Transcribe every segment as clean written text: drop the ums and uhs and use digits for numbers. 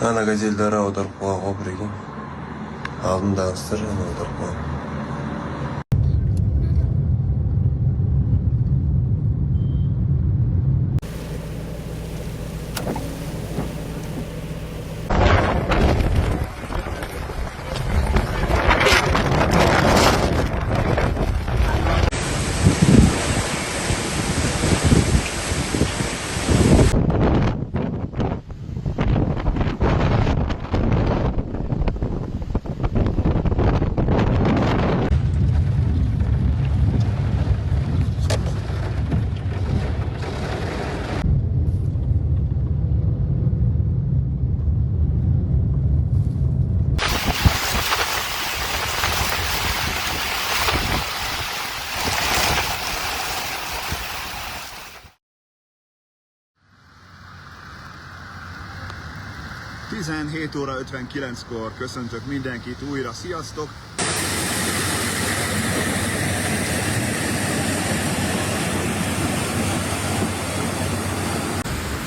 Ana gazelleri audarıp koyağım birigi. Aldımdan ısır, ana audarıp koyağım. Tizenhét óra 59-kor köszöntök mindenkit újra, sziasztok!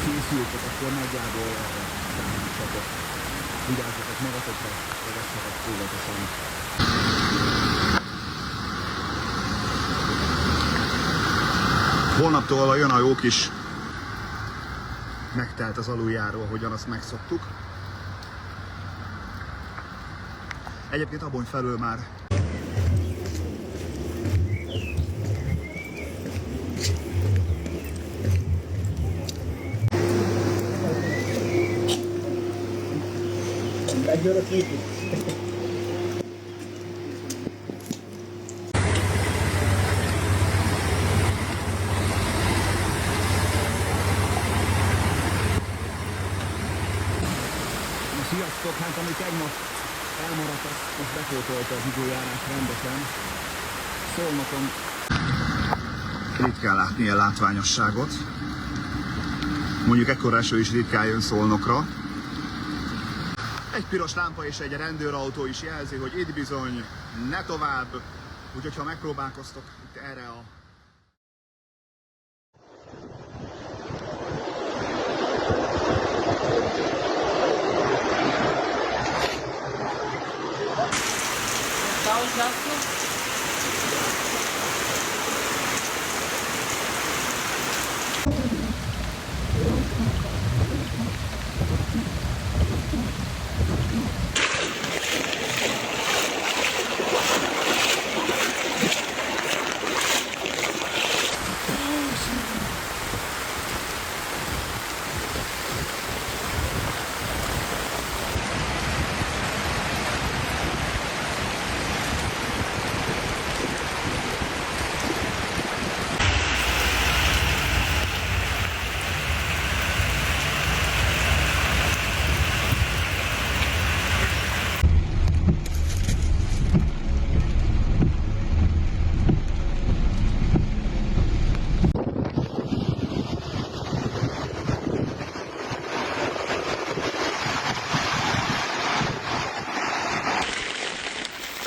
Készültek, akkor nagyjából számítsatok. Vigyázzatok magatokra, vezessetek óvatosan. Holnaptól jön a jó kis megtelt az aluljáró, ahogyan azt megszoktuk. Egyébként Abony felől már sziasztok! Hát ami tegnap elmaradt, azt most befótolta az időjárás rendesen. Szolnokon ritkán látni ilyen látványosságot. Mondjuk ekkora eső is ritkán jön Szolnokra. Egy piros lámpa és egy rendőrautó is jelzi, hogy itt bizony ne tovább. Úgyhogy ha megpróbálkoztok itt erre a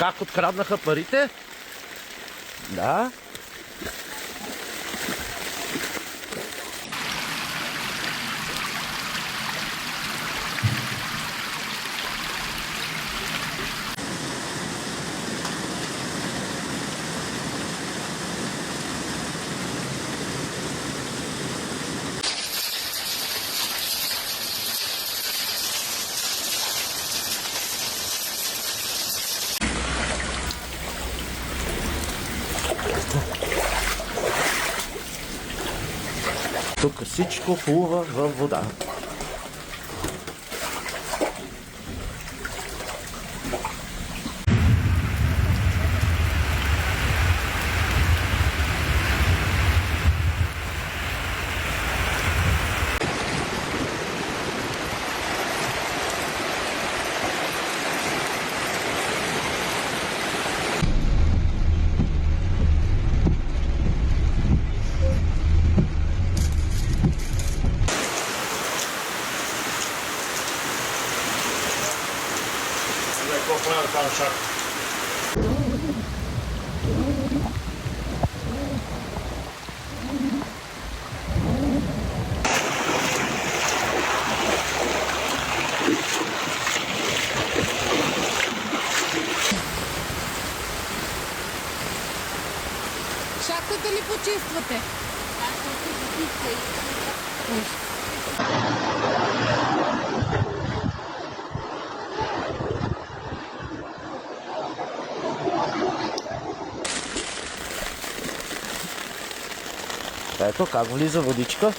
Как откраднаха парите? Да. Тук всичко плува във вода. чак. Шахтата ли почиствате? Ето как влиза водичка.